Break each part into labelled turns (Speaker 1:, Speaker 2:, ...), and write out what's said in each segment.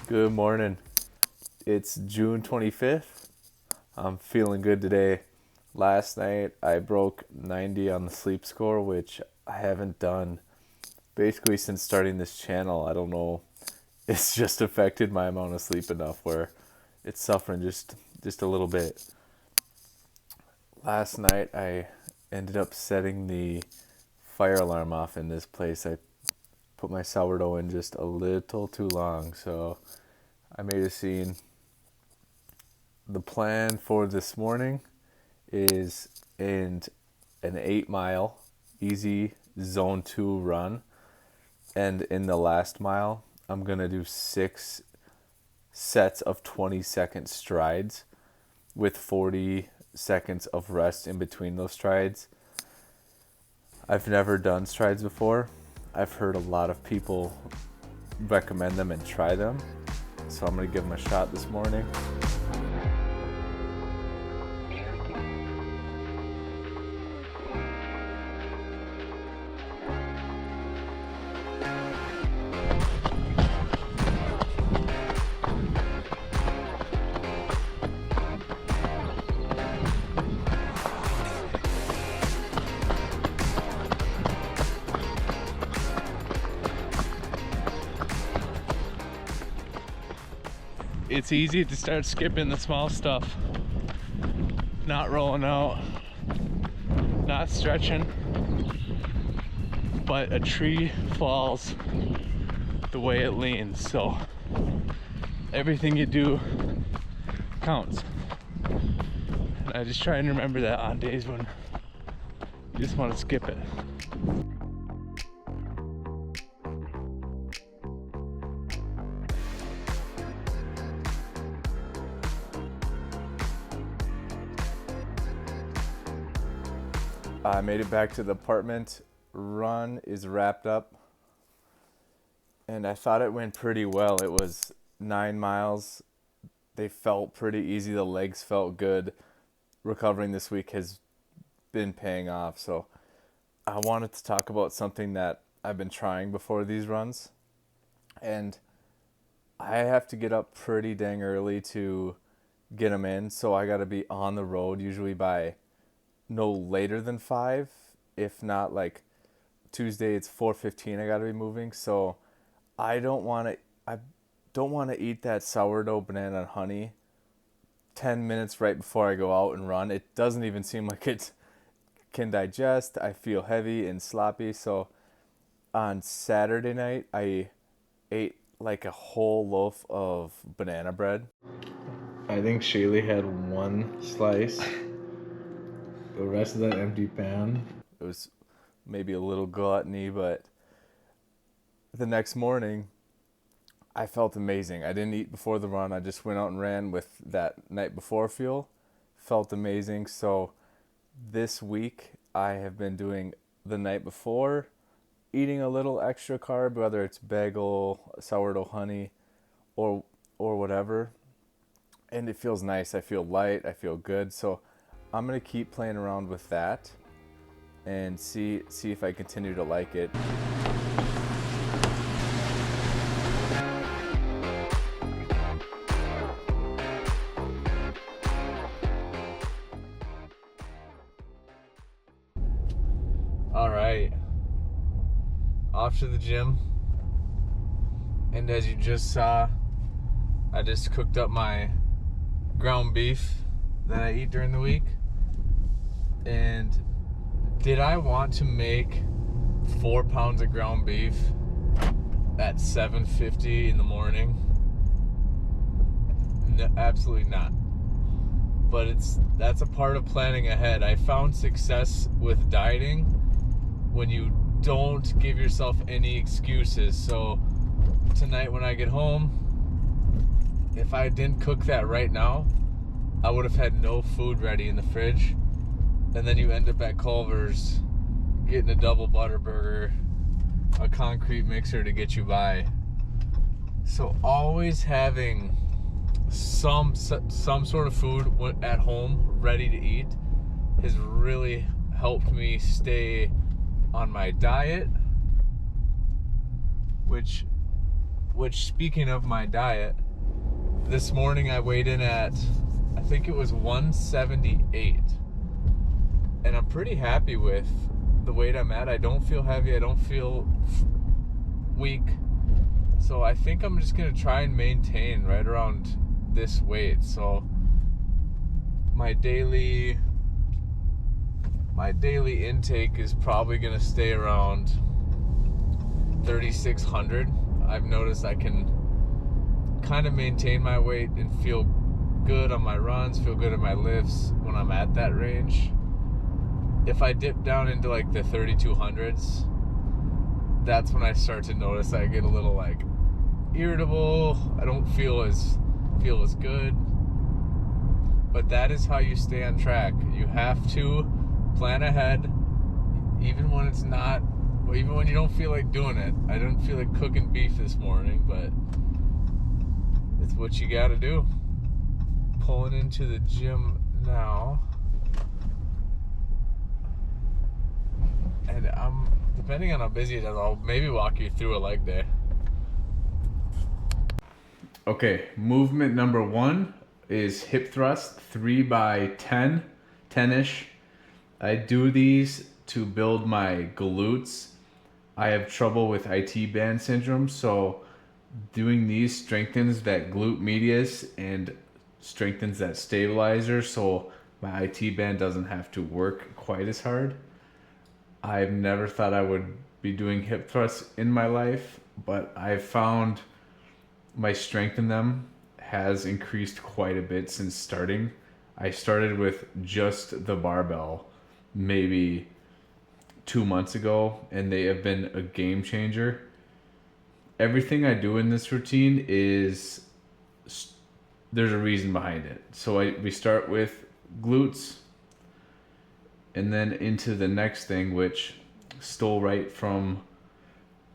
Speaker 1: Good morning. It's June 25th. I'm feeling good today. Last night I broke 90 on the sleep score, which I haven't done basically since starting this channel. I don't know. It's just affected my amount of sleep enough where it's suffering just a little bit. Last night I ended up setting the fire alarm off in this place. I put my sourdough in just a little too long, so I made a scene. The plan for this morning is an 8-mile easy zone 2 run, and in the last mile I'm going to do 6 sets of 20-second strides with 40 seconds of rest in between those strides. I've never done strides before. I've heard a lot of people recommend them and try them, so I'm going to give them a shot this morning. It's easy to start skipping the small stuff, not rolling out, not stretching, but a tree falls the way it leans, so everything you do counts. And I just try and remember that on days when you just want to skip it. I made it back to the apartment. Run is wrapped up, and I thought it went pretty well. It was 9 miles. They felt pretty easy. The legs felt good. Recovering this week has been paying off. So I wanted to talk about something that I've been trying before these runs, and I have to get up pretty dang early to get them in. So I got to be on the road usually by no later than 5. If not, like Tuesday it's 4:15 I got to be moving. So I don't want to eat that sourdough banana and honey 10 minutes right before I go out and run. It doesn't even seem like it can digest. I feel heavy and sloppy. So on Saturday night I ate like a whole loaf of banana bread. I think Shaylee had one slice. The rest of that empty pan, it was maybe a little gluttony, but the next morning I felt amazing. I didn't eat before the run. I just went out and ran with that night before fuel. Felt amazing. So this week I have been doing the night before, eating a little extra carb, whether it's bagel, sourdough honey, or whatever. And it feels nice. I feel light. I feel good. So I'm going to keep playing around with that and see if I continue to like it. All right. Off to the gym. And as you just saw, I just cooked up my ground beef that I eat during the week. And did I want to make 4 pounds of ground beef at 7:50 in the morning? No, absolutely not. But that's a part of planning ahead. I found success with dieting when you don't give yourself any excuses. So tonight when I get home, if I didn't cook that right now, I would have had no food ready in the fridge. And then you end up at Culver's getting a double butter burger, a concrete mixer to get you by. So always having some sort of food at home ready to eat has really helped me stay on my diet, which which, speaking of my diet, this morning I weighed in at, I think it was 178. And I'm pretty happy with the weight I'm at. I don't feel heavy. I don't feel weak. So I think I'm just going to try and maintain right around this weight. So my daily intake is probably going to stay around 3,600. I've noticed I can kind of maintain my weight and feel good on my runs, feel good at my lifts when I'm at that range. If I dip down into like the 3,200s, that's when I start to notice I get a little like irritable. I don't feel as good. But that is how you stay on track. You have to plan ahead, even when it's not, even when you don't feel like doing it. I didn't feel like cooking beef this morning, but it's what you gotta do. Pulling into the gym now. And depending on how busy it is, I'll maybe walk you through a leg day. Okay, movement number 1 is hip thrust, 3 by 10, 10-ish. I do these to build my glutes. I have trouble with IT band syndrome, so doing these strengthens that glute medius and strengthens that stabilizer, so my IT band doesn't have to work quite as hard. I've never thought I would be doing hip thrusts in my life, but I've found my strength in them has increased quite a bit since starting. I started with just the barbell maybe 2 months ago, and they have been a game changer. Everything I do in this routine is, there's a reason behind it. So we start with glutes, and then into the next thing, which stole right from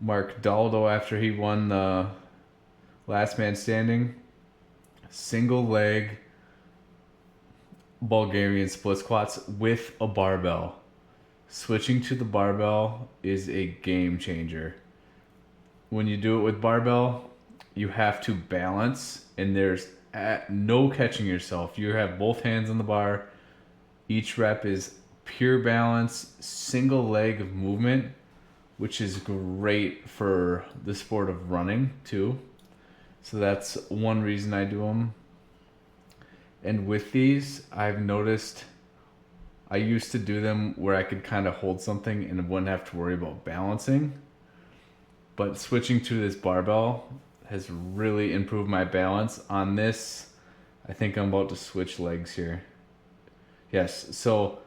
Speaker 1: Mark Daldo after he won the Last Man Standing. Single leg Bulgarian split squats with a barbell. Switching to the barbell is a game changer. When you do it with barbell, you have to balance, and there's no catching yourself. You have both hands on the bar. Each rep is pure balance, single leg of movement, which is great for the sport of running too. So that's one reason I do them. And with these, I've noticed I used to do them where I could kind of hold something and wouldn't have to worry about balancing. But switching to this barbell has really improved my balance. On this, I think I'm about to switch legs here. Yes, so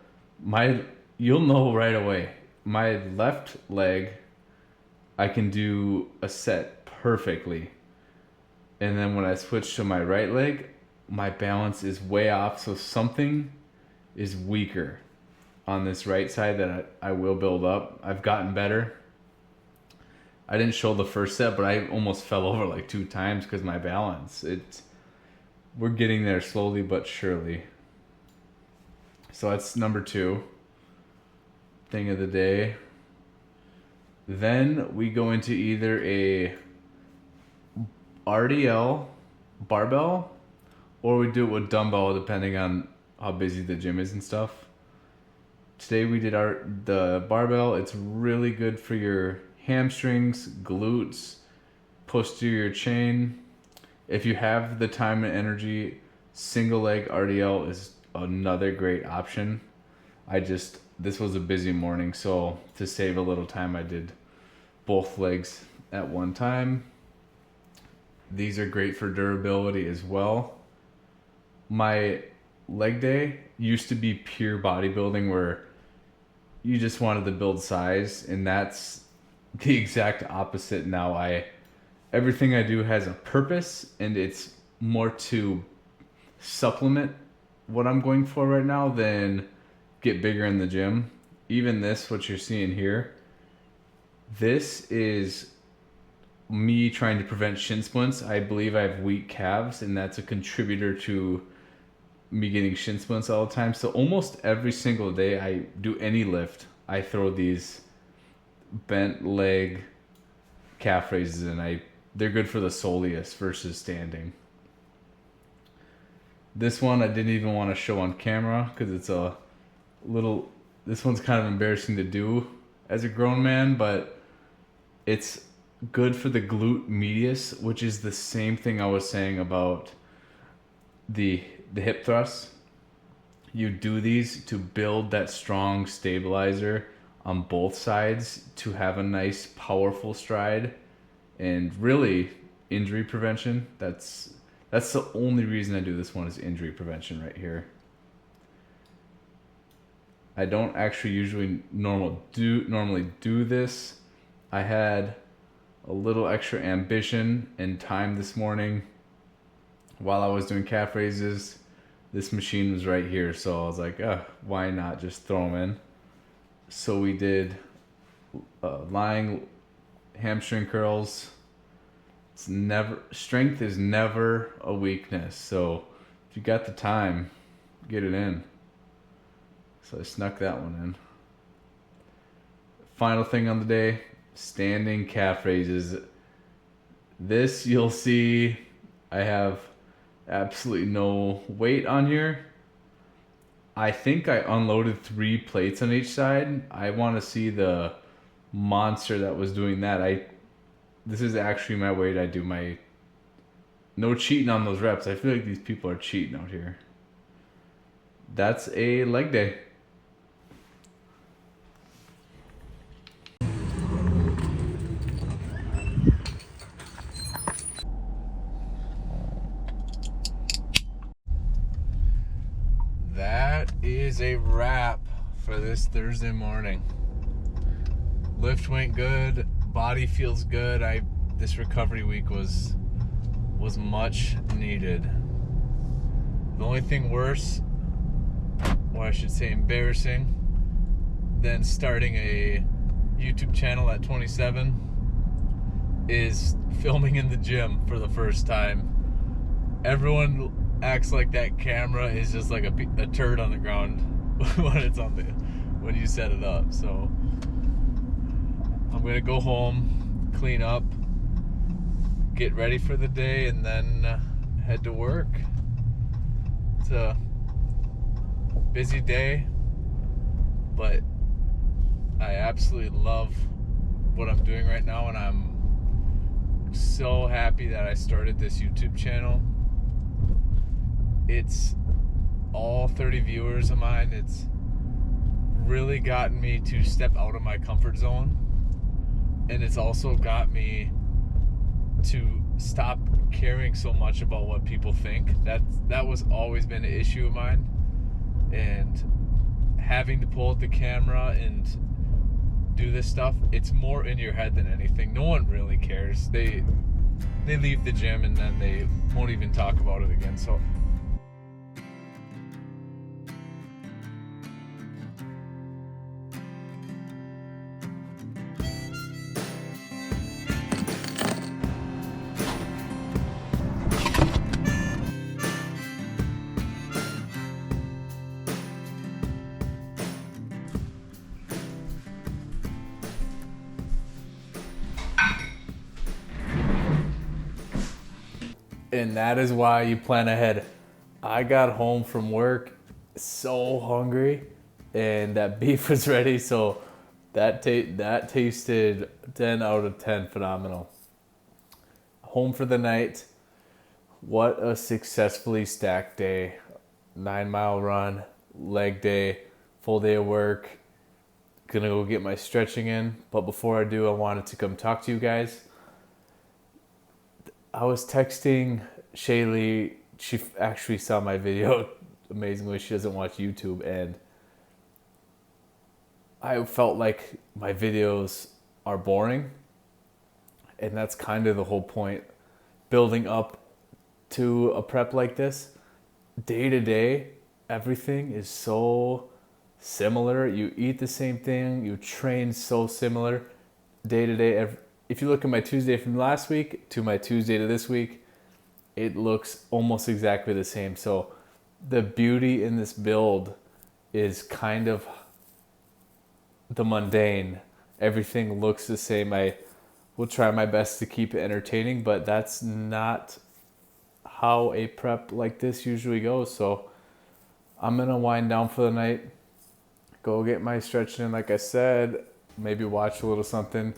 Speaker 1: you'll know right away. My left leg, I can do a set perfectly. And then when I switch to my right leg, my balance is way off. So something is weaker on this right side that I will build up. I've gotten better. I didn't show the first set, but I almost fell over like 2 times because my balance. We're getting there slowly but surely. So that's number 2 thing of the day. Then we go into either a RDL barbell, or we do it with dumbbell depending on how busy the gym is and stuff. Today we did the barbell. It's really good for your hamstrings, glutes, posterior chain. If you have the time and energy, single leg RDL is another great option. This was a busy morning, so to save a little time, I did both legs at one time. These are great for durability as well. My leg day used to be pure bodybuilding where you just wanted to build size, and that's the exact opposite now. Everything I do has a purpose, and it's more to supplement what I'm going for right now than get bigger in the gym. Even this, what you're seeing here, this is me trying to prevent shin splints. I believe I have weak calves, and that's a contributor to me getting shin splints all the time. So almost every single day I do any lift, I throw these bent leg calf raises in. I
Speaker 2: they're good for the soleus versus standing. This one I didn't even want to show on camera because it's a little. This one's kind of embarrassing to do as a grown man, but it's good for the glute medius, which is the same thing I was saying about the hip thrusts. You do these to build that strong stabilizer on both sides to have a nice powerful stride and really injury prevention. That's the only reason I do this one is injury prevention right here. I don't actually usually normally do this. I had a little extra ambition and time this morning while I was doing calf raises. This machine was right here, so I was like, why not just throw them in? So we did lying hamstring curls. Strength is never a weakness. So if you got the time, get it in. So I snuck that one in. Final thing on the day, standing calf raises. This you'll see I have absolutely no weight on here. I think I unloaded 3 plates on each side. I want to see the monster that was doing that. This is actually my weight. I do my no cheating on those reps. I feel like these people are cheating out here. That's a leg day. That is a wrap for this Thursday morning. Lift went good, body feels good. This recovery week was much needed. The only thing worse, or I should say embarrassing, than starting a YouTube channel at 27 is filming in the gym for the first time. Everyone acts like that camera is just like a turd on the ground when you set it up. So I'm gonna go home, clean up, get ready for the day, and then head to work. It's a busy day, but I absolutely love what I'm doing right now, and I'm so happy that I started this YouTube channel. It's all 30 viewers of mine. It's really gotten me to step out of my comfort zone, and it's also got me to stop caring so much about what people think. That was always been an issue of mine, and having to pull out the camera and do this stuff, it's more in your head than anything. No one really cares. They leave the gym and then they won't even talk about it again. So and that is why you plan ahead. I got home from work so hungry, and that beef was ready, so that tasted 10 out of 10 phenomenal. Home for the night. What a successfully stacked day. 9-mile run, leg day, full day of work. Gonna go get my stretching in, but before I do, I wanted to come talk to you guys. I was texting Shaylee. She actually saw my video. Amazingly, she doesn't watch YouTube, and I felt like my videos are boring, and that's kind of the whole point. Building up to a prep like this, day to day, everything is so similar. You eat the same thing, you train so similar day to day. If you look at my Tuesday from last week to my Tuesday to this week, it looks almost exactly the same. So the beauty in this build is kind of the mundane. Everything looks the same. I
Speaker 1: will try my best to keep it entertaining, but that's not how a prep like this usually goes. So I'm gonna wind down for the night, go get my stretching in, like I said, maybe watch a little something.